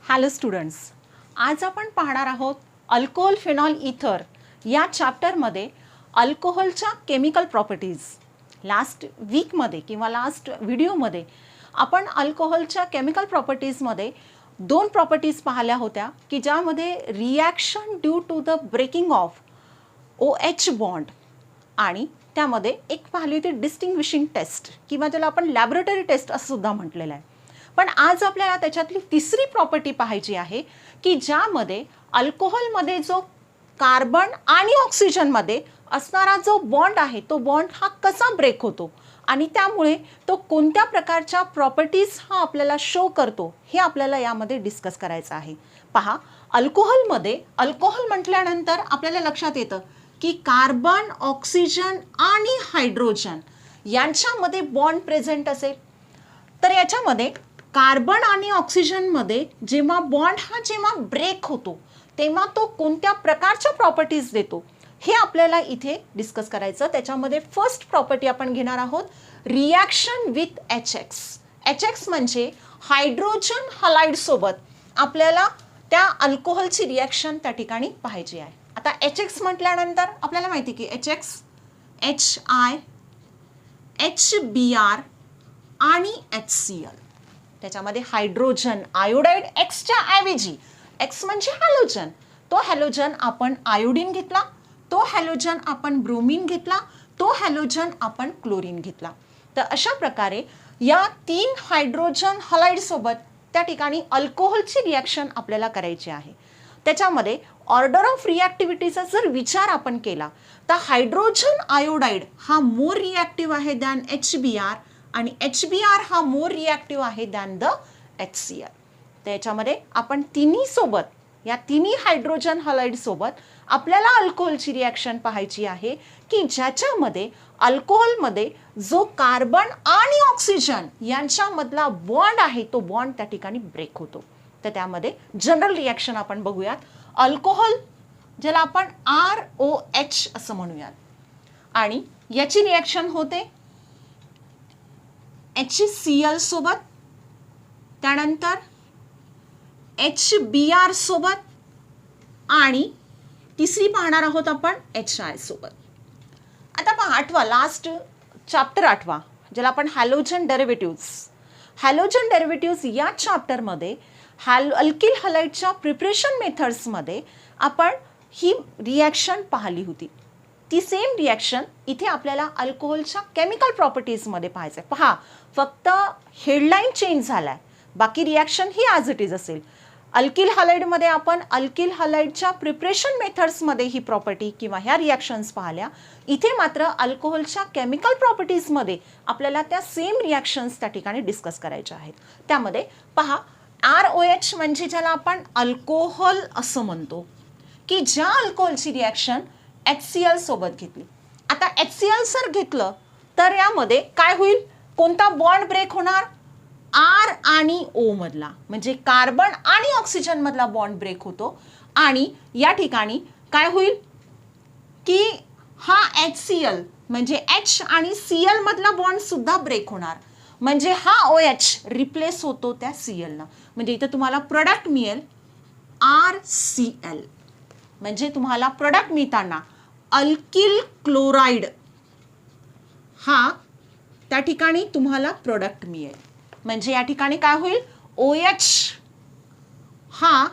Hello students, आज आपण पाहणार आहोत अल्कोहोल फेनॉल इथर या चॅप्टरमध्ये अल्कोहोलच्या केमिकल प्रॉपर्टीज. लास्ट वीकमध्ये किंवा लास्ट व्हिडिओमध्ये आपण अल्कोहोलच्या केमिकल प्रॉपर्टीजमध्ये दोन प्रॉपर्टीज पाहिल्या होत्या की ज्यामध्ये reaction due to the breaking of OH bond आणि त्यामध्ये एक पाहिली होती डिस्टिंग्विशिंग टेस्ट किंवा ज्याला आपण लॅबोरेटरी टेस्ट असं सुद्धा म्हटलेलं आहे. पण आज आपल्याला त्याच्यातली तिसरी प्रॉपर्टी पाहायची आहे की ज्यामध्ये अल्कोहोलमध्ये जो कार्बन आणि ऑक्सिजनमध्ये असणारा जो बॉन्ड आहे तो बॉन्ड हा कसा ब्रेक होतो आणि त्यामुळे तो कोणत्या प्रकारच्या प्रॉपर्टीज हा आपल्याला शो करतो हे आपल्याला यामध्ये डिस्कस करायचं आहे. पहा, अल्कोहोल म्हटल्यानंतर आपल्याला लक्षात येतं की कार्बन, ऑक्सिजन आणि हायड्रोजन यांच्यामध्ये बॉन्ड प्रेझेंट असेल. तर याच्यामध्ये कार्बन आणि ऑक्सिजनमध्ये जेव्हा बॉन्ड हा जेव्हा ब्रेक होतो तेव्हा तो कोणत्या प्रकारच्या प्रॉपर्टीज देतो हे आपल्याला इथे डिस्कस करायचं. त्याच्यामध्ये फर्स्ट प्रॉपर्टी आपण घेणार आहोत रिॲक्शन विथ HX म्हणजे हायड्रोजन हलाइड सोबत आपल्याला त्या अल्कोहोलची रिॲक्शन त्या ठिकाणी पाहायची आहे. आता HX म्हटल्यानंतर आपल्याला माहिती की HX, HI, HBr आणि HCl. त्याच्यामध्ये हायड्रोजन आयोडाईड Xच्या ऐवजी X म्हणजे हॅलोजन, तो हॅलोजन आपण आयोडीन घेतला, तो हॅलोजन आपण ब्रोमीन घेतला, तो हॅलोजन आपण क्लोरीन घेतला. तर अशा प्रकारे या तीन हायड्रोजन हलाइड सोबत त्या ठिकाणी अल्कोहोलची रिॲक्शन आपल्याला करायची आहे. त्याच्यामध्ये ऑर्डर ऑफ रिॲक्टिव्हिटीचा जर विचार आपण केला तर हायड्रोजन आयोडाईड हा मोर रिॲक्टिव्ह आहे दॅन HBr आणि HBr हा मोर रिॲक्टिव्ह आहे दॅन द HCl. त्याच्यामध्ये आपण या तिन्ही हायड्रोजन हलाइड सोबत आपल्याला अल्कोहोलची रिॲक्शन पाहायची आहे की ज्याच्यामध्ये अल्कोहोलमध्ये जो कार्बन आणि ऑक्सिजन यांच्यामधला बॉन्ड आहे तो बॉन्ड त्या ठिकाणी ब्रेक होतो. तर त्यामध्ये जनरल रिॲक्शन आपण बघूयात. अल्कोहोल ज्याला आपण ROH असं म्हणूयात आणि याची रिॲक्शन होते HCl सोबत, त्यानंतर HBr सोबत आणि तिसरी पाहणार आहोत आपण HI सोबत. आता पहा, लास्ट चॅप्टर आठवा ज्याला आपण हॅलोजन डेरिव्हेटिव्ह्ज या चॅप्टरमध्ये अल्किल हलाइडच्या प्रिपरेशन मेथड्समध्ये आपण ही रिॲक्शन पाहिली होती. ती सेम रिॲक्शन इथे आपल्याला अल्कोहोलच्या केमिकल प्रॉपर्टीजमध्ये पाहायचं आहे. पहा, फक्त हेडलाईन चेंज झालाय, बाकी reaction he as it is असेल. अल्किल हलाइडमध्ये आपण अल्किल हलाइडच्या प्रिपरेशन मेथड्समध्ये ही प्रॉपर्टी किंवा ह्या रिॲक्शन्स पाहिल्या. इथे मात्र अल्कोहोलच्या केमिकल प्रॉपर्टीजमध्ये आपल्याला त्या सेम रिॲक्शन्स त्या ठिकाणी डिस्कस करायच्या आहेत. त्यामध्ये पहा, ROH म्हणजे ज्याला आपण अल्कोहोल असं म्हणतो की ज्या अल्कोहोलची रिॲक्शन HCl सोबत घेतली. आता HCl जर घेतलं तर यामध्ये काय होईल, कोणता बॉन्ड ब्रेक होणार, R आणि O मधला म्हणजे कार्बन आणि ऑक्सिजन मधला बॉन्ड ब्रेक होतो आणि या ठिकाणी काय होईल की हा HCl म्हणजे H आणि Cl मधला बॉन्ड सुद्धा ब्रेक होणार म्हणजे हा OH रिप्लेस होतो त्या Cl नं. म्हणजे इथं तुम्हाला प्रोडक्ट मिळेल RCl. म्हणजे तुम्हाला प्रोडक्ट मिळताना अल्किल क्लोराईड हा त्या ठिकाणी तुम्हाला प्रोडक्ट मिळेल. म्हणजे या ठिकाणी काय होईल, OH हा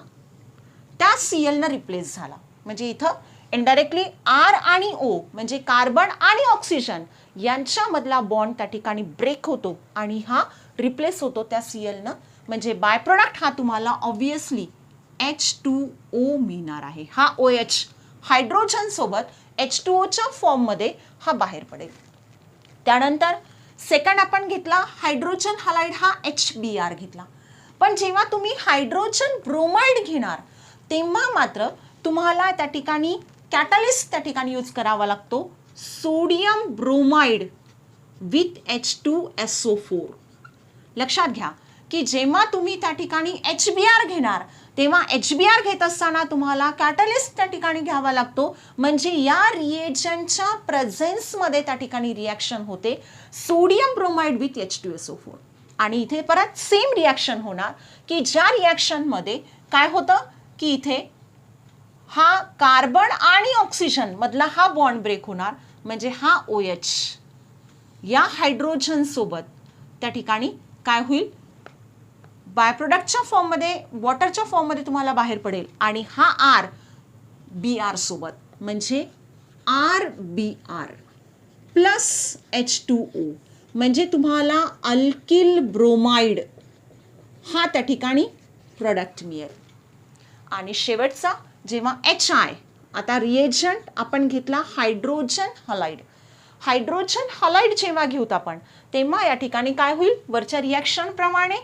त्या Cl नं रिप्लेस झाला. म्हणजे इथं इनडायरेक्टली R आणि O म्हणजे कार्बन आणि ऑक्सिजन यांच्यामधला बॉन्ड त्या ठिकाणी ब्रेक होतो आणि हा रिप्लेस होतो त्या Cl नं. म्हणजे बाय प्रोडक्ट हा तुम्हाला ऑब्वियसली H2O मिळणार आहे. हा OH हायड्रोजन सोबत H2Oच्या फॉर्ममध्ये हा बाहेर पडेल. त्यानंतर सेकंड आपण घेतला हायड्रोजन हलाइड हा HBr घेतला. पण जेव्हा तुम्ही हायड्रोजन ब्रोमाइड घेणार तेव्हा मात्र तुम्हाला त्या ठिकाणी कॅटलिस्ट त्या ठिकाणी यूज करावा लागतो, सोडियम ब्रोमाइड विथ H2SO4. लक्षात घ्या की जेव्हा तुम्ही त्या ठिकाणी HBr घेणार तेव्हा HBr घेत असताना तुम्हाला कॅटलिस्ट त्या ठिकाणी घ्यावा लागतो. म्हणजे या रिएजंटच्या प्रेझेन्समध्ये त्या ठिकाणी रिॲक्शन होते सोडियम ब्रोमाइड विथ H2SO4. आणि इथे परत सेम रिॲक्शन होणार की ज्या रिॲक्शनमध्ये काय होतं की इथे हा कार्बन आणि ऑक्सिजन मधला हा बॉन्ड ब्रेक होणार, म्हणजे हा OH या हायड्रोजन सोबत त्या ठिकाणी काय होईल, बाय प्रोडक्टच्या फॉर्ममध्ये वॉटरच्या फॉर्ममध्ये तुम्हाला बाहेर पडेल आणि हा R Br सोबत म्हणजे RBr प्लस H2O म्हणजे तुम्हाला अल्किल ब्रोमाइड हा त्या ठिकाणी प्रोडक्ट मिळेल. आणि शेवटचा जेव्हा HI, आता रिएजंट आपण घेतला हायड्रोजन हलाइड. हायड्रोजन हलाइड जेव्हा घेऊत आपण तेव्हा या ठिकाणी काय होईल, वरच्या रिॲक्शन प्रमाणे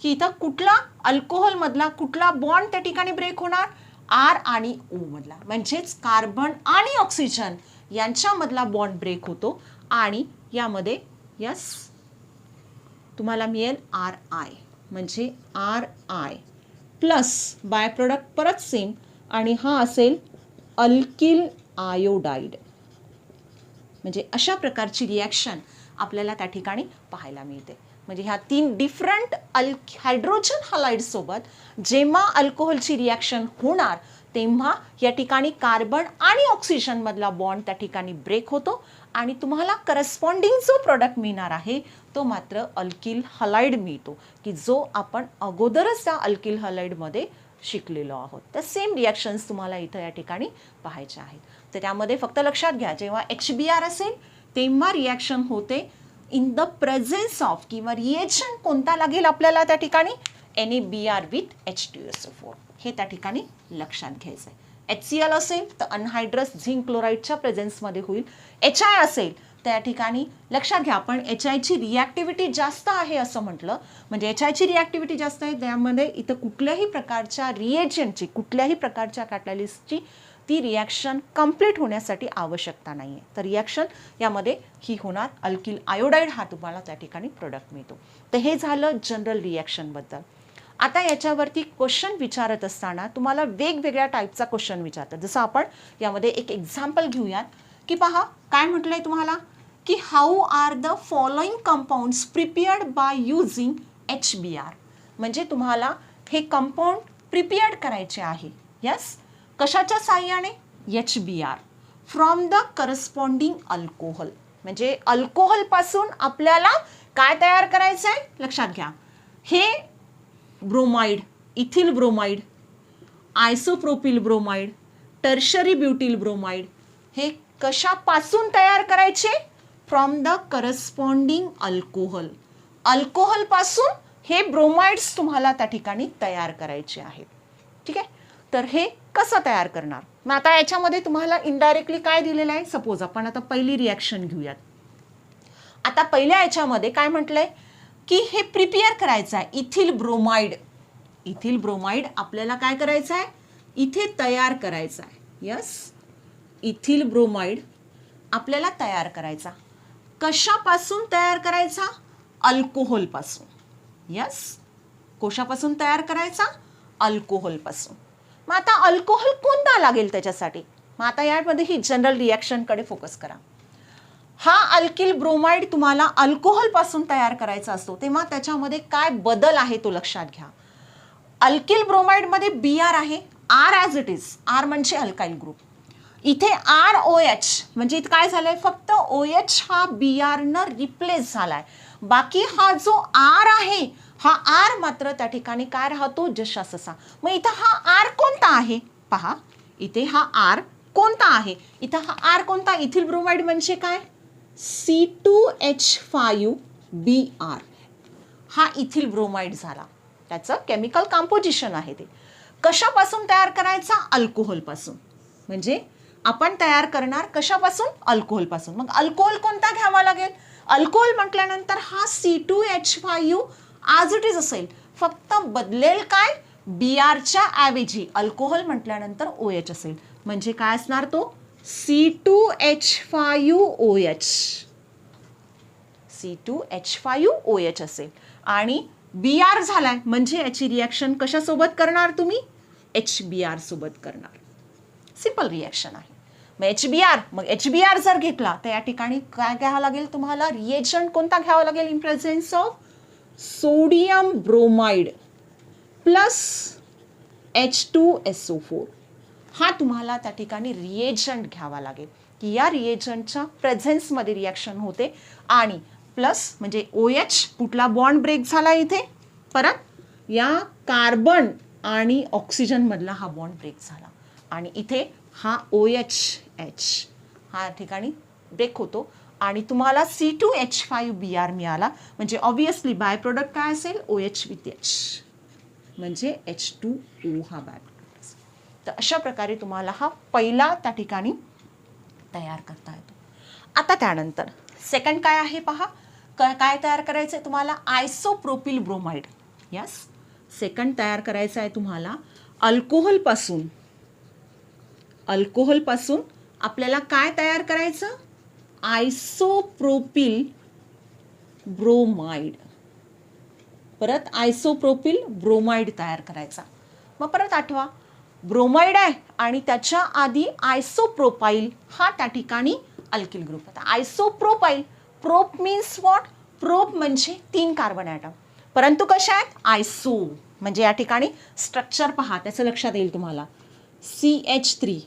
की इथं कुठला अल्कोहोल मधला कुठला बॉन्ड त्या ठिकाणी ब्रेक होणार, R आणि O मधला, म्हणजेच कार्बन आणि ऑक्सिजन यांच्यामधला बॉन्ड ब्रेक होतो आणि यामध्ये यस तुम्हाला मिळेल RI म्हणजे RI प्लस बाय प्रोडक्ट परत सेम आणि हा असेल अल्किल आयोडाइड. म्हणजे अशा प्रकारची रिॲक्शन आपल्याला त्या ठिकाणी पाहायला मिळते. म्हणजे ह्या 3 डिफरंट हायड्रोजन हलाइड सोबत जेव्हा अल्कोहोलची रिॲक्शन होणार तेव्हा या ठिकाणी कार्बन आणि ऑक्सिजन मधला बॉन्ड त्या ठिकाणी ब्रेक होतो आणि तुम्हाला करस्पॉन्डिंग जो प्रोडक्ट मिळणार आहे तो मात्र अल्किल हलाइड मिळतो, की जो आपण अगोदरच त्या अल्किल हलाइडमध्ये शिकलेलो आहोत. तर सेम रिॲक्शन्स तुम्हाला इथं या ठिकाणी पाहायच्या आहेत. तर त्यामध्ये फक्त लक्षात घ्या, जेव्हा HBr असेल तेव्हा रिॲक्शन होते इन द प्रेझेन्स ऑफ किंवा रिएजंट कोणता लागेल आपल्याला त्या ठिकाणी NaBr विथ H2SO4 हे त्या ठिकाणी लक्षात घ्यायचं आहे. HCl असेल तर अनहायड्रस झिंक क्लोराईडच्या प्रेझेन्समध्ये होईल. HI असेल तर या ठिकाणी लक्षात घ्या, आपण HI ची रिॲक्टिव्हिटी जास्त आहे असं म्हटलं, म्हणजे HI ची रिॲक्टिव्हिटी जास्त आहे त्यामध्ये इथं कुठल्याही प्रकारच्या रिएजंटची कुठल्याही प्रकारच्या कॅटॅलिस्टची ती रिॲक्शन कंप्लीट होण्यासाठी आवश्यकता नाही आहे. तर रिॲक्शन यामध्ये ही होणार अल्किल आयोडाइड हा तुम्हाला त्या ठिकाणी प्रोडक्ट मिळतो. तर हे झालं जनरल रिॲक्शनबद्दल. आता याच्यावरती क्वेश्चन विचारत असताना तुम्हाला वेगवेगळ्या टाईपचा क्वेश्चन विचारतात. जसं आपण यामध्ये एक एक्झाम्पल घेऊयात की पहा काय म्हटलंय तुम्हाला की how are the following compounds prepared by using HBr. म्हणजे तुम्हाला हे कंपाऊंड प्रिपेअर्ड करायचे आहे. यस, कशाच्या साहाय्याने, HBr from the corresponding alcohol. म्हणजे अल्कोहोल पासून आपल्याला काय तयार करायचं आहे लक्षात घ्या, हे bromide, ethyl bromide, isopropyl bromide, tertiary butyl bromide हे कशापासून तयार करायचे, from the corresponding alcohol. Alcohol पासून हे ब्रोमाइड्स तुम्हाला त्या ठिकाणी तयार करायचे आहेत. ठीक आहे, तर हे कसं तयार करणार. मग आता याच्यामध्ये तुम्हाला इनडायरेक्टली काय दिलेलं आहे, सपोज आपण आता पहिली रिॲक्शन घेऊयात. आता पहिल्या याच्यामध्ये काय म्हटलंय की हे प्रिपेअर करायचं आहे इथिल ब्रोमाइड. इथिल ब्रोमाइड आपल्याला काय करायचं आहे, इथे तयार करायचं आहे. यस, इथिल ब्रोमाइड आपल्याला तयार करायचा. कशापासून तयार करायचा, अल्कोहोल पासून. यस, कशापासून तयार करायचा, अल्कोहोल पासून. मग आता अल्कोहोल कोणता लागेल त्याच्यासाठी. मग आता यामध्ये ही जनरल रिॲक्शनकडे फोकस करा. हा अल्किल ब्रोमाइड तुम्हाला अल्कोहोल पासून तयार करायचा असतो तेव्हा त्याच्यामध्ये काय बदल आहे तो लक्षात घ्या. अल्किल ब्रोमाइड मध्ये Br आहे, R as it is, R म्हणजे अल्काइल ग्रुप. इथे ROH म्हणजे इथं काय झालंय, फक्त OH हा Br न रिप्लेस झालाय. बाकी हा जो R आहे हा R मात्र त्या ठिकाणी काय राहतो, जशास तसा. मग इथं हा R कोणता आहे पहा, इथे हा R कोणता आहे, इथं हा R कोणता, इथिल ब्रोमाइड म्हणजे काय, C2H5Br हा इथिल ब्रोमाइड झाला. त्याचं केमिकल कंपोजिशन आहे ते. कशापासून तयार करायचा, अल्कोहोल पासून. म्हणजे आपण तयार करणार कशापासून, अल्कोहोल पासून. मग अल्कोहोल कोणता घ्यावा लागेल, अल्कोहोल म्हटल्यानंतर हा C2H5 ॲज इट इज असेल, फक्त बदलेल काय, Brच्या ऐवजी अल्कोहोल म्हटल्यानंतर OH असेल. म्हणजे काय असणार तो, C2H5OH. C2H5OH असेल आणि Br झालाय म्हणजे याची रिॲक्शन कशासोबत करणार तुम्ही, HBr सोबत करणार. सिंपल रिॲक्शन आहे. मग HBr जर घेतला तर या ठिकाणी काय घ्यावं लागेल तुम्हाला, रिएजंट कोणता घ्यावा लागेल in presence of sodium bromide plus H2SO4. हा तुम्हाला त्या ठिकाणी रिएजंट घ्यावा लागेल की या रिएजंटच्या प्रेझेन्समध्ये रिॲक्शन होते आणि प्लस म्हणजे OH कुठला बॉन्ड ब्रेक झाला इथे, परत या कार्बन आणि ऑक्सिजनमधला हा बॉन्ड ब्रेक झाला आणि इथे हा OH हा ठिकाणी ब्रेक होतो आणि तुम्हाला C2H5Br मिळाला. म्हणजे ऑब्वियसली बाय प्रोडक्ट काय असेल, OH with H म्हणजे H2O हा बाय प्रोडक्ट असेल. तर अशा प्रकारे तुम्हाला हा पहिला त्या ठिकाणी तयार करता येतो. आता त्यानंतर सेकंड काय आहे पहा, काय तयार करायचं आहे तुम्हाला, आयसोप्रोपिल ब्रोमाइड. यस, सेकंड तयार करायचं आहे तुम्हाला अल्कोहोलपासून आपल्याला काय तयार करायचं, आयसोप्रोपिल ब्रोमाइड. परत आयसोप्रोपिल ब्रोमाइड तयार करायचा. मग परत आठवा, ब्रोमाइड आहे आणि त्याच्या आधी आयसोप्रोपाईल हा त्या ठिकाणी अल्किल ग्रुप होता. आयसोप्रोपाईल, प्रोप मीन्स व्हॉट, प्रोप म्हणजे 3 कार्बन ॲटम, परंतु कशा आहेत, आयसो म्हणजे या ठिकाणी स्ट्रक्चर पहा त्याचं लक्षात येईल तुम्हाला. CH3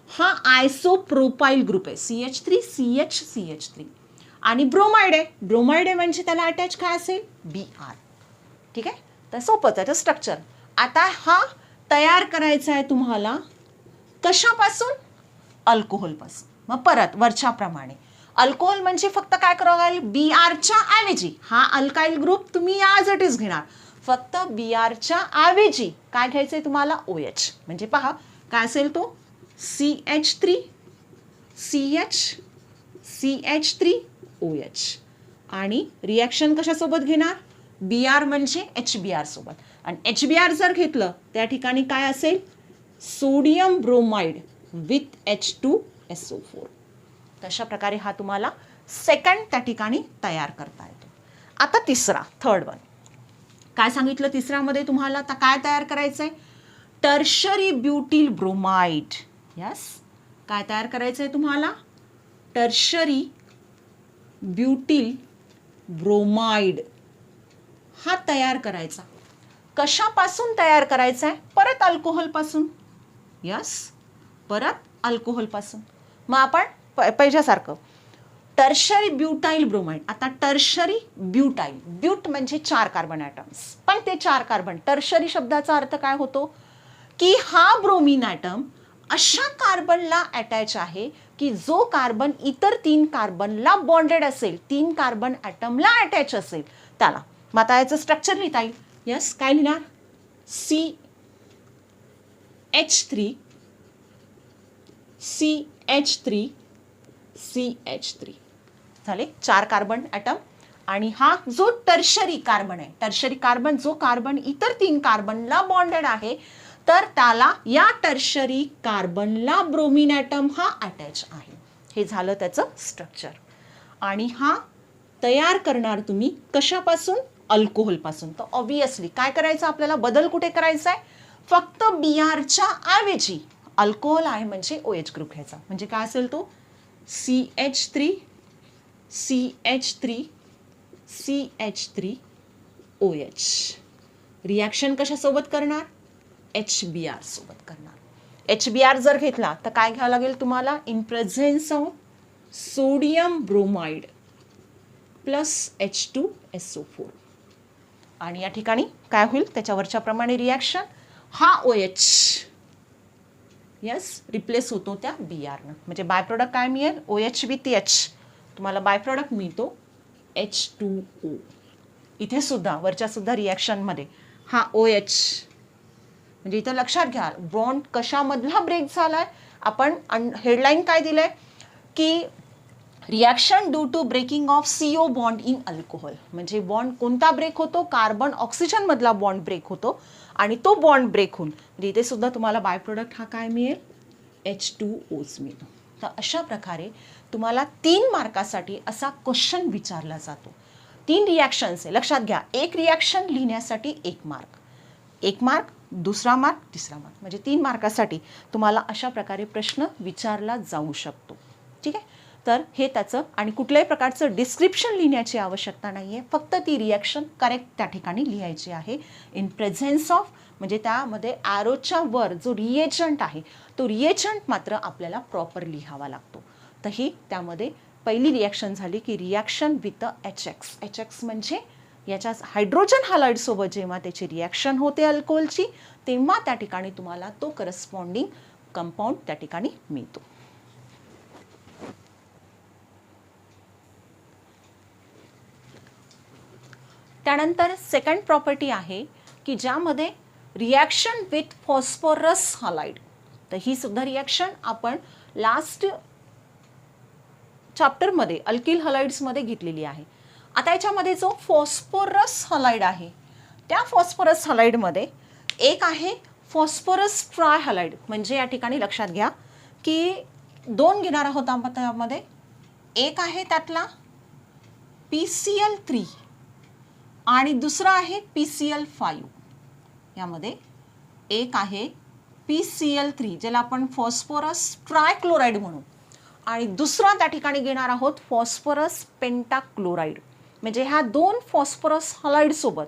हा आयसोप्रोपाईल ग्रुप आहे. CH3 आणि ब्रोमाइड आहे म्हणजे त्याला अटॅच काय असेल, Br. ठीक आहे, तर सोपंच आहे स्ट्रक्चर. आता हा तयार करायचा आहे तुम्हाला कशापासून, अल्कोहोलपासून. मग परत वरच्याप्रमाणे अल्कोहोल म्हणजे फक्त काय करावं लागेल, Brच्या ऐवजी हा अल्काइल ग्रुप तुम्ही ॲज इट इज घेणार, फक्त Brच्या ऐवजी काय घ्यायचं आहे तुम्हाला, OH. म्हणजे पहा काय असेल तो, CH3OH आणि रिॲक्शन कशासोबत घेणार, Br म्हणजे HBr सोबत. आणि HBr जर घेतलं त्या ठिकाणी काय असेल, सोडियम ब्रोमाइड विथ H2SO4. तशा प्रकारे हा तुम्हाला सेकंड त्या ठिकाणी तयार करता येतो. आता तिसरा, थर्ड वन काय सांगितलं, तिसऱ्यामध्ये तुम्हाला आता काय तयार करायचं आहे, टर्शरी ब्युटिल ब्रोमाइड. यस, काय तयार करायचं आहे तुम्हाला, टर्शरी ब्युटिल ब्रोमाइड हा तयार करायचा. कशापासून तयार करायचा आहे, परत अल्कोहोलपासून. यस, परत अल्कोहोलपासून. मग आपण पहिल्यासारखं टर्शरी ब्युटाइल ब्रोमाइड. आता टर्शरी ब्युटाइल, ब्यूट म्हणजे 4 कार्बन ॲटम्स, पण ते 4 कार्बन, टर्शरी शब्दाचा अर्थ काय होतो की हा ब्रोमीन ॲटम अशा कार्बनला अटॅच आहे की जो कार्बन इतर 3 कार्बनला बॉन्डेड असेल, 3 कार्बन ॲटमला अटॅच असेल त्याला. मग आता याचं स्ट्रक्चर लिहिता येईल. यस, काय लिहिणार, CH3 झाले 4 कार्बन ॲटम. आणि हा जो टर्शरी कार्बन आहे, टर्शरी कार्बन जो कार्बन इतर 3 कार्बनला बॉन्डेड आहे, तर त्याला या टर्शरी कार्बनला ब्रोमीन ॲटम हा अटॅच आहे. हे झालं त्याचं स्ट्रक्चर. आणि हा तयार करणार तुम्ही कशापासून, अल्कोहोलपासून. तर ऑब्वियसली काय करायचं आपल्याला, बदल कुठे करायचा आहे, फक्त Brच्या ऐवजी अल्कोहोल आहे म्हणजे OH ग्रुप घ्यायचा. म्हणजे काय असेल तो, CH3OH. रिॲक्शन कशासोबत करणार, HBr सोबत करणार. HBr जर घेतला तर काय घ्यावं लागेल तुम्हाला, in presence of sodium bromide plus H2SO4. आणि या ठिकाणी काय होईल, त्याच्यावरच्या प्रमाणे रिॲक्शन, हा OH यस रिप्लेस होतो त्या Brनं. म्हणजे बाय प्रोडक्ट काय मिळेल, OH with H. तुम्हाला बाय प्रोडक्ट मिळतो H2O. इथे सुद्धा वरच्या सुद्धा रिॲक्शनमध्ये हा OH, म्हणजे इथं लक्षात घ्या बॉन्ड कशामधला ब्रेक झालाय. आपण हेडलाईन काय दिलंय की reaction due to breaking of CO bond in alcohol. म्हणजे बॉन्ड कोणता ब्रेक होतो, कार्बन ऑक्सिजन मधला बॉन्ड ब्रेक होतो आणि तो बॉन्ड ब्रेक होऊन म्हणजे इथे सुद्धा तुम्हाला बाय प्रोडक्ट हा काय मिळेल, H2Oच मिळतो. तर अशा प्रकारे तुम्हाला 3 मार्कासाठी असा क्वेश्चन विचारला जातो. 3 रिॲक्शन्स आहे लक्षात घ्या. एक रिॲक्शन लिहिण्यासाठी 1 मार्क, 1 मार्क, दुसरा मार्क, तिसरा मार्क, म्हणजे 3 मार्कासाठी तुम्हाला अशा प्रकारे प्रश्न विचारला जाऊ शकतो. ठीक आहे. तर तर हे त्याचं आणि कुठल्याही प्रकारचं डिस्क्रिप्शन लिहिण्याची आवश्यकता नाही आहे, फक्त ती रिॲक्शन करेक्ट त्या ठिकाणी लिहायची आहे इन प्रेझेन्स ऑफ, म्हणजे त्यामध्ये ॲरोच्या वर जो रिएजंट आहे तो रिएजंट मात्र आपल्याला प्रॉपर लिहावा लागतो. तर ही त्यामध्ये पहिली रिॲक्शन झाली की रिॲक्शन विथ HX. HX म्हणजे याच्या हायड्रोजन हॅलाइडसोबत जेव्हा त्याची रिॲक्शन होते अल्कोहोलची, तेव्हा त्या ठिकाणी तुम्हाला तो करस्पॉन्डिंग कंपाऊंड त्या ठिकाणी मिळतो. त्यानंतर सेकंड प्रॉपर्टी आहे की ज्यामध्ये रिॲक्शन विथ फॉस्फरस हॅलाइड. तर ही सुद्धा रिॲक्शन आपण लास्ट चॅप्टरमध्ये अल्किल हॅलाइड्समध्ये घेतलेली आहे. आता याच्यामध्ये जो फॉस्फरस हॅलाइड आहे त्या फॉस्फरस हॅलाइडमध्ये एक आहे फॉस्फरस ट्राय हॅलाइड. म्हणजे या ठिकाणी लक्षात घ्या की दोन घेणार आहोत आपण त्यामध्ये. एक आहे त्यातला PCl3 आणि दुसरा आहे PCl5. यामध्ये एक आहे PCl3 ज्याला आपण फॉस्फरस ट्रायक्लोराइड म्हणू आणि दुसरा त्या ठिकाणी घेणार आहोत फॉस्फरस पेंटाक्लोराइड. म्हणजे ह्या दोन फॉस्फरस हॅलाइडसोबत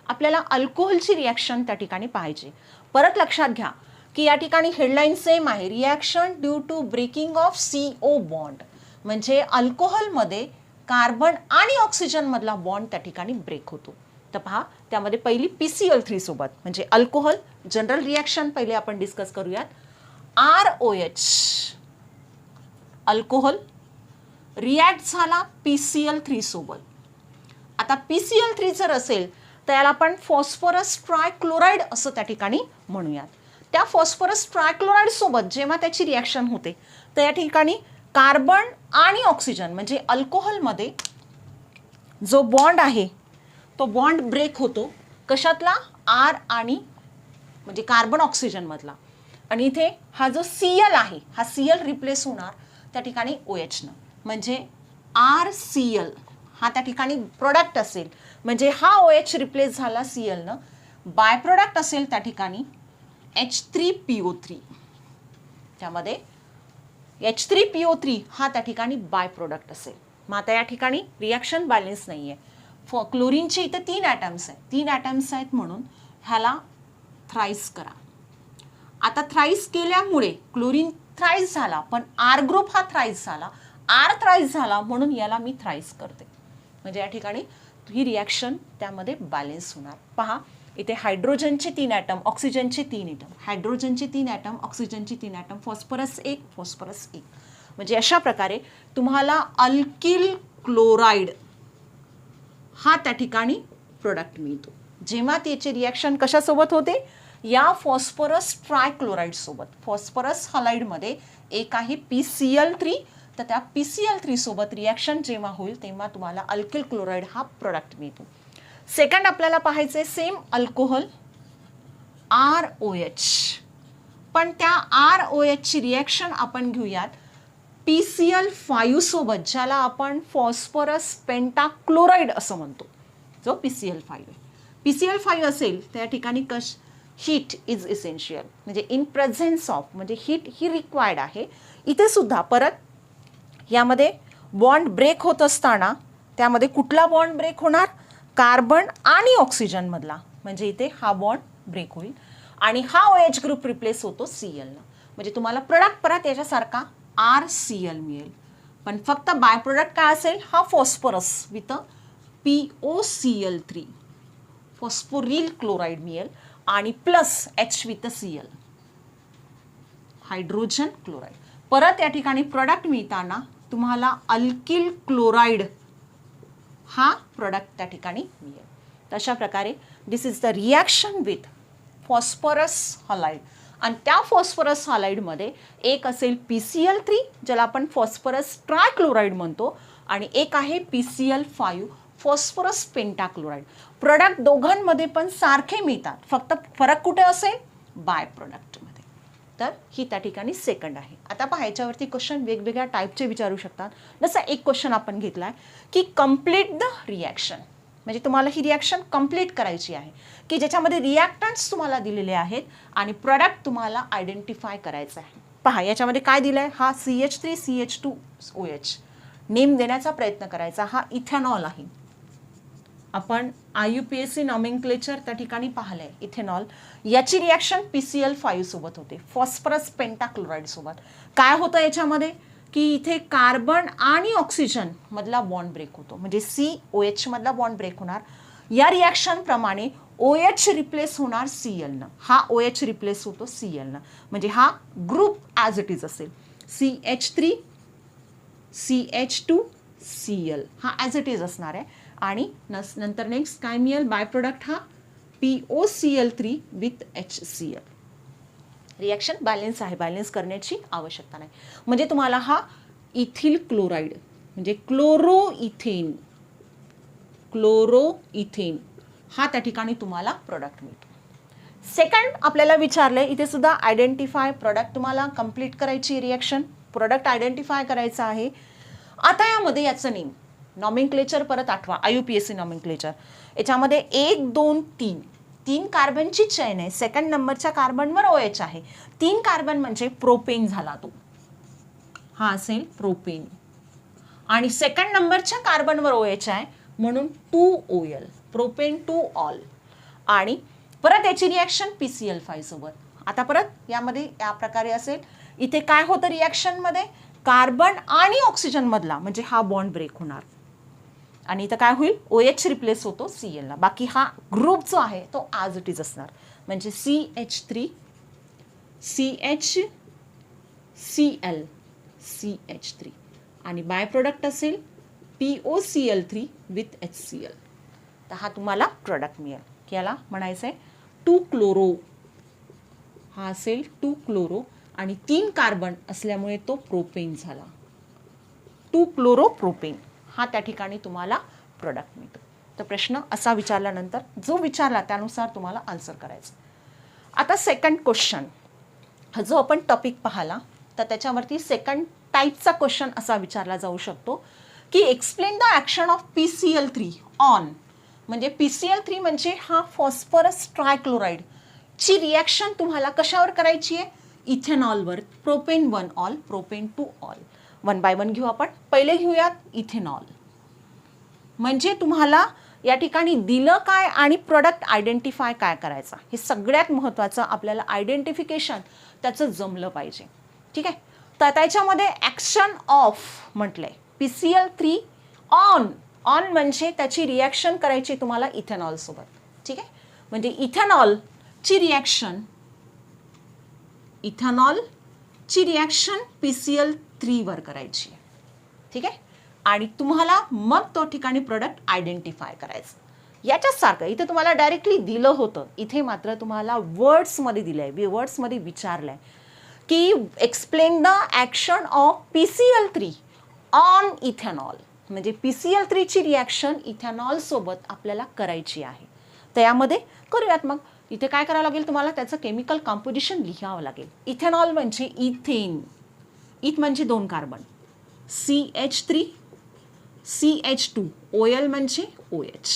आपल्याला अल्कोहोलची रिॲक्शन त्या ठिकाणी पाहिजे. परत लक्षात घ्या की या ठिकाणी हेडलाईन सेम आहे, reaction due to breaking of CO bond. म्हणजे अल्कोहोलमध्ये कार्बन आणि ऑक्सिजन मधला बॉन्ड त्या ठिकाणी ब्रेक होतो. तर पहा त्यामध्ये पहिली PCl3 सोबत म्हणजे अल्कोहोल जनरल रिॲक्शन पहिले आपण डिस्कस करूयात. ROH अल्कोहोल रिॲक्ट झाला PCl3 सोबत. आता PCl3 जर असेल तर याला आपण फॉस्फरस ट्रायक्लोराइड असं त्या ठिकाणी म्हणूयात. त्या फॉस्फरस ट्रायक्लोराइड सोबत जेव्हा त्याची रिॲक्शन होते तर या ठिकाणी कार्बन आणि ऑक्सिजन म्हणजे अल्कोहोलमध्ये जो बॉन्ड आहे तो बॉन्ड ब्रेक होतो. कशातला? R आणि म्हणजे कार्बन ऑक्सिजन मधला. आणि इथे हा जो Cl आहे हा Cl रिप्लेस होणार त्या ठिकाणी OH न. म्हणजे RCl हा त्या ठिकाणी प्रोडक्ट असेल. म्हणजे हा OH रिप्लेस झाला Cl न. बाय प्रोडक्ट असेल त्या ठिकाणी H3PO3. त्यामध्ये H3PO3 हा त्या ठिकाणी बाय प्रोडक्ट असेल. मग आता या ठिकाणी रिॲक्शन बॅलन्स नाही आहे. क्लोरीनचे इथं 3 ॲटम्स आहेत. 3 ॲटम्स आहेत म्हणून ह्याला थ्राईस करा. आता थ्राईस केल्यामुळे क्लोरीन थ्राईस झाला पण R ग्रुप हा थ्राईस झाला. R थ्राईस झाला म्हणून याला मी थ्राईस करते. म्हणजे या ठिकाणी ही रिॲक्शन त्यामध्ये बॅलन्स होणार. पहा इथे हायड्रोजनचे 3 ॲटम, ऑक्सिजनचे 3 ॲटम, हायड्रोजनचे 3 ॲटम, ऑक्सिजनचे 3 ॲटम, फॉस्फरस 1, फॉस्फरस 1. म्हणजे अशा प्रकारे तुम्हाला अल्किल क्लोराइड हा त्या ठिकाणी प्रोडक्ट मिळतो. जेव्हा त्याचे रिॲक्शन कशासोबत होते? या फॉस्फरस ट्रायक्लोराइड सोबत. फॉस्फरस हॅलाइडमध्ये एक आहे PCl3 तर त्या PCl3 सोबत रिॲक्शन जेव्हा होईल तेव्हा तुम्हाला अल्किल क्लोराइड हा प्रोडक्ट मिळतो. सेकंड आपल्याला पाहायचे सेम अल्कोहोल ROH. पण त्या ROH ची रिॲक्शन आपण घेऊयात PCl5 सोबत ज्याला आपण फॉस्फरस पेंटाक्लोराइड असं म्हणतो. जो PCl5 आहे. PCl5 असेल त्या ठिकाणी हीट इज इसेन्शियल. म्हणजे इन प्रेझेन्स ऑफ म्हणजे हीट ही रिक्वायर्ड आहे. इथे सुद्धा परत यामध्ये बॉन्ड ब्रेक होत असताना त्यामध्ये कुठला बॉन्ड ब्रेक होणार? कार्बन आणि ऑक्सिजन मधला. म्हणजे इथे हा बॉन्ड ब्रेक होईल आणि हा OH ग्रुप रिप्लेस होतो Cl न. म्हणजे तुम्हाला प्रोडक्ट परत याच्यासारखा RCl मिळेल. पण फक्त बाय प्रोडक्ट काय असेल? हा phosphorus with POCl3 phosphoryl chloride मिळेल आणि plus H with Cl hydrogen chloride. परत या ठिकाणी प्रोडक्ट मिळताना तुम्हाला अल्किल क्लोराइड हा प्रोडक्ट त्या ठिकाणी मिळेल. तशा प्रकारे this is the reaction with phosphorus halide. आणि त्या फॉस्फरस हॅलाइडमध्ये एक असेल PCl3 ज्याला आपण फॉस्फरस ट्रायक्लोराइड म्हणतो आणि एक आहे PCl5 फॉस्फरस पेंटाक्लोराइड. प्रोडक्ट दोघांमध्ये पण सारखे मिळतात, फक्त फरक कुठे असेल? बाय प्रोडक्टमध्ये. तर ही त्या ठिकाणी सेकंड आहे. आता पहा ह्याच्यावरती क्वेश्चन वेगवेगळ्या टाईपचे विचारू शकतात. जसा एक क्वेश्चन आपण घेतला आहे की कम्प्लीट द रिॲक्शन. म्हणजे तुम्हाला ही रिॲक्शन कंप्लीट करायची आहे की ज्याच्यामध्ये रिॲक्टंट्स तुम्हाला दिलेले आहेत आणि प्रोडक्ट तुम्हाला आयडेंटिफाय करायचं आहे. पहा याच्यामध्ये काय दिलं आहे? हा CH3 CH2 OH नेम देण्याचा प्रयत्न करायचा. हा इथेनॉल आहे. आपण IUPAC नॉमेनक्लेचर त्या ठिकाणी पाहिलंय. इथेनॉल याची रिॲक्शन PCl5 सोबत होते, फॉस्फरस पेंटाक्लोराईड सोबत. काय होतं याच्यामध्ये की इथे कार्बन आणि ऑक्सिजन मधला बॉन्ड ब्रेक होतो, म्हणजे COH मधला बॉन्ड ब्रेक होणार. या रिॲक्शन प्रमाणे OH रिप्लेस होणार Cl न. हा OH रिप्लेस होतो Cl न, म्हणजे हा ग्रुप ॲज इट इज असेल. CH3 CH2 Cl हा ॲज इट इज असणार आहे. आणि नंतर नेक्स्ट काय मिळेल, बाय प्रोडक्ट हा POCl3 with HCl. Reaction balance आहे, बॅलेन्स करण्याची आवश्यकता नाही. म्हणजे तुम्हाला हा इथिल क्लोराईड म्हणजे क्लोरोइथेन हा त्या ठिकाणी तुम्हाला प्रोडक्ट मिळतो. सेकंड आपल्याला विचारलंय इथे सुद्धा आयडेंटिफाय प्रोडक्ट, तुम्हाला कंप्लीट करायची रिॲक्शन, प्रोडक्ट आयडेंटिफाय करायचं आहे. आता यामध्ये याचं नेम नॉमेनक्लेचर परत आठवा, IUPAC नॉमेनक्लेचर. याच्यामध्ये 1 2 3 कार्बनची चेन आहे. सेकंड नंबरच्या कार्बनवर OH आहे. 3 कार्बन म्हणजे प्रोपेन झाला तो, हा असेल प्रोपेन. आणि सेकंड नंबरच्या कार्बनवर OH आहे म्हणून 2OL, प्रोपेन 2 ऑल. आणि परत याची रिॲक्शन PCl5 सोबत. आता परत यामध्ये या प्रकारे असेल. इथे काय होतं रिॲक्शनमध्ये, कार्बन आणि ऑक्सिजन मधला म्हणजे हा बॉन्ड ब्रेक होणार. आणि इथं काय होईल, OH रिप्लेस होतो Cl ला. बाकी हा ग्रुप जो आहे तो ॲज इट इज असणार, म्हणजे CH3 CHCl CH3 आणि बाय प्रोडक्ट असेल POCl3 विथ HCl. तर हा तुम्हाला प्रोडक्ट मिळेल की याला म्हणायचं आहे 2 क्लोरो, हा असेल 2 क्लोरो आणि 3 कार्बन असल्यामुळे तो प्रोपेन झाला, 2 क्लोरो प्रोपेन. हा त्या ठिकाणी तुम्हाला प्रोडक्ट मिळतो. तर प्रश्न असा विचारल्यानंतर जो विचारला त्यानुसार तुम्हाला आन्सर करायचं. आता सेकंड क्वेश्चन हा जो आपण टॉपिक पाहिला तर त्याच्यावरती सेकंड टाईपचा क्वेश्चन असा विचारला जाऊ शकतो की explain the action of PCl3 on, म्हणजे PCl3 म्हणजे हा फॉस्फरस ट्रायक्लोराईड ची रिॲक्शन तुम्हाला कशावर करायची आहे, इथेनॉलवर. Propane 1 ol propane 2 ol. 1 by 1 घेऊ आपण. पहिले घेऊयात इथेनॉल. म्हणजे तुम्हाला या ठिकाणी दिलं काय आणि प्रोडक्ट आयडेंटिफाय काय करायचा, हे सगळ्यात महत्त्वाचं. आपल्याला आयडेंटिफिकेशन त्याचं जमलं पाहिजे. ठीक आहे. तर त्याच्यामध्ये ॲक्शन ऑफ म्हटलंय PCl3 ऑन. ऑन म्हणजे त्याची रिॲक्शन करायची तुम्हाला इथेनॉल सोबत. ठीक आहे. म्हणजे इथेनॉलची रिॲक्शन PCl3 वर करायची आहे. ठीक आहे. आणि तुम्हाला मग तो ठिकाणी प्रोडक्ट आयडेंटिफाय करायचं. याच्याच सारखं इथे तुम्हाला डायरेक्टली दिलं होतं, इथे मात्र तुम्हाला वर्ड्समध्ये दिलं आहे, वर्ड्समध्ये विचारलं आहे की explain the action of PCl3 on ethanol. म्हणजे PCl3 ची रिॲक्शन इथेनॉल सोबत आपल्याला करायची आहे. तर यामध्ये करूयात. मग इथे काय करावं लागेल तुम्हाला, त्याचं केमिकल कॉम्पोजिशन लिहावं लागेल. इथेनॉल म्हणजे इथेन, इथ म्हणजे 2 कार्बन, CH3 CH2 OL म्हणजे OH,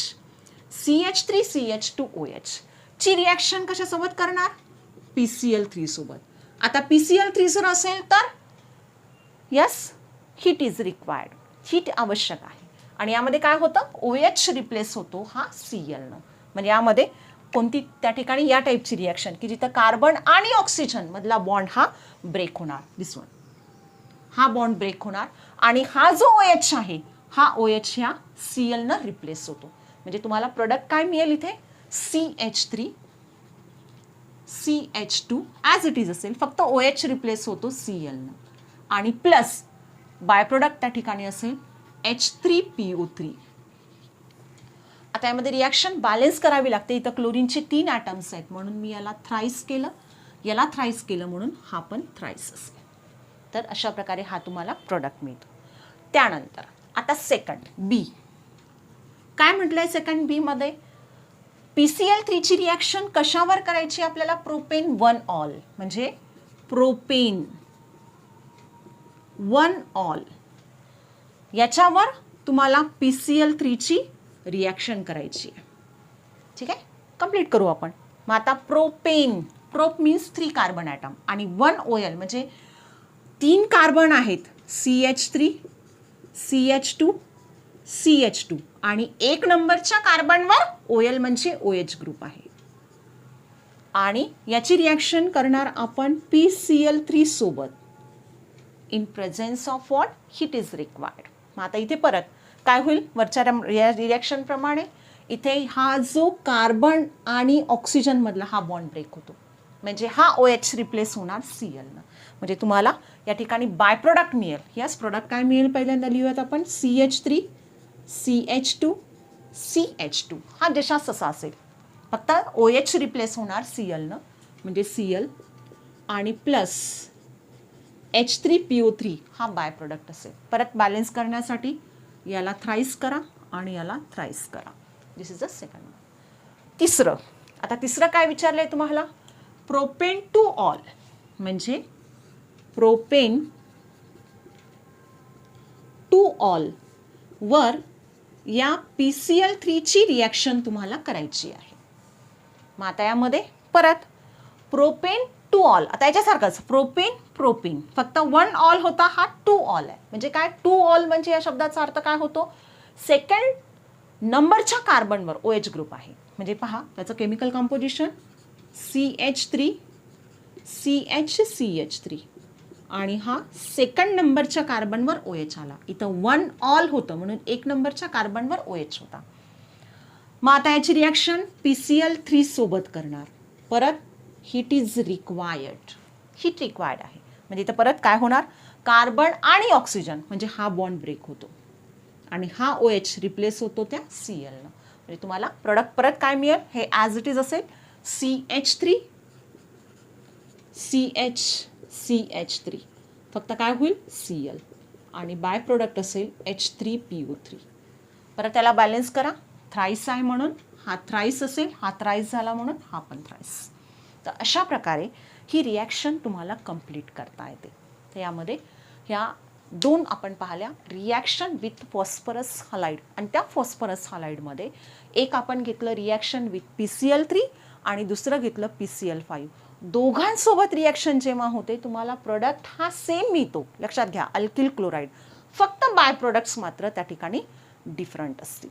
CH3 CH2 OH ची रिॲक्शन कशासोबत करणार, PCl3 सोबत. आता PCl3 जर असेल तर yes heat is required, heat आवश्यक आहे. आणि यामध्ये काय होतं, OH रिप्लेस होतो हा Cl न. म्हणजे यामध्ये कोणती त्या ठिकाणी या टाईपची रिॲक्शन की जिथं कार्बन आणि ऑक्सिजन मधला बॉन्ड हा ब्रेक होणार. दिस वन, हा बॉन्ड ब्रेक होणार आणि हा जो OH आहे हा OH ह्या Cl न रिप्लेस होतो. म्हणजे तुम्हाला प्रोडक्ट काय मिळेल इथे, CH3 CH2 as it is असेल, फक्त OH रिप्लेस होतो Cl न आणि प्लस बाय प्रोडक्ट त्या ठिकाणी असेल H3PO3. आता यामध्ये रिॲक्शन बॅलेन्स करावी लागते. इथं क्लोरीनचे 3 ॲटम्स आहेत म्हणून मी याला थ्राईस केलं, याला थ्राईस केलं म्हणून हा पण थ्राईस असेल. तर अशा प्रकारे हा तुम्हाला प्रोडक्ट मिळतो. त्यानंतर आता सेकंड बी काय म्हटलंय, सेकंड बी मध्ये PCl3 ची रिॲक्शन कशावर करायची आपल्याला, प्रोपेन 1 ऑल म्हणजे प्रोपेन 1 ऑल याच्यावर तुम्हाला PCl3 ची रिॲक्शन करायची आहे. ठीक आहे. कंप्लीट करू आपण. मग आता propane, prop means 3 carbon atom आणि 1 OL म्हणजे 3 कार्बन आहेत, CH3 CH2 CH2 आणि 1 नंबरच्या कार्बनवर OL म्हणजे OH ग्रुप आहे आणि याची रिॲक्शन करणार आपण PCl3 सोबत in presence of what heat is required. मग आता इथे परत काय होईल वरच्या रिॲक्शन प्रमाणे इथे हा जो कार्बन आणि ऑक्सिजन मधला हा बॉन्ड ब्रेक होतो म्हणजे हा OH रिप्लेस होणार Cl न. म्हणजे तुम्हाला या ठिकाणी बाय प्रोडक्ट मिळेल. यस प्रोडक्ट काय मिळेल पहिल्यांदा लिहूयात आपण CH3 CH2 CH2 हा जशास तसा असेल फक्त OH रिप्लेस होणार Cl न म्हणजे Cl आणि प्लस H3PO3 हा बाय प्रोडक्ट असेल. परत बॅलन्स करण्यासाठी याला थ्राईस करा आणि याला थ्राईस करा. दिस इज अ सेकंड. तिसरं आता तिसरं काय विचारलंय तुम्हाला प्रोपेन टू ऑल म्हणजे प्रोपेन टू ऑल वर या PCl3 ची रिॲक्शन तुम्हाला करायची आहे. मग आता यामध्ये परत प्रोपेन टू ऑल आता याच्यासारखंच प्रोपेन प्रोपेन फक्त 1 ऑल होता हा 2 ऑल आहे. म्हणजे काय 2 ऑल म्हणजे या शब्दाचा अर्थ काय होतो सेकंड नंबरच्या कार्बनवर OH ग्रुप आहे. म्हणजे पहा त्याचं केमिकल कंपोजिशन CH3 CH3 आणि हा सेकंड नंबरच्या कार्बनवर OH आला. इथं 1 ऑल होतं म्हणून 1 नंबरच्या कार्बनवर OH होता. मग आता याची रिॲक्शन PCl3 सोबत करणार. परत heat is required heat required आहे म्हणजे इथं परत काय होणार कार्बन आणि ऑक्सिजन म्हणजे हा बॉन्ड ब्रेक होतो आणि हा OH रिप्लेस होतो त्या Cl न. म्हणजे तुम्हाला प्रोडक्ट परत काय मिळेल हे ॲज इट इज असेल CH3 CH3 फक्त काय होईल Cl आणि बाय प्रोडक्ट असेल H3PO3. परत त्याला बॅलन्स करा थ्राईस आहे म्हणून हा थ्राईस असेल हा थ्राईस झाला म्हणून हा पण थ्राईस. तर अशा प्रकारे ही रिॲक्शन तुम्हाला कंप्लीट करता येते. तर यामध्ये ह्या 2 आपण पाहिल्या रिॲक्शन विथ फॉस्फरस हलाइड आणि त्या फॉस्फरस हलाइडमध्ये एक आपण घेतलं रिॲक्शन विथ PCl3 आणि दुसरं घेतलं PCl5. दोघांसोबत रिॲक्शन जेव्हा होते तुम्हाला प्रोडक्ट हा सेम मिळतो. लक्षात घ्या अल्किल क्लोराईड फक्त बाय प्रोडक्ट्स मात्र त्या ठिकाणी डिफरंट असतील.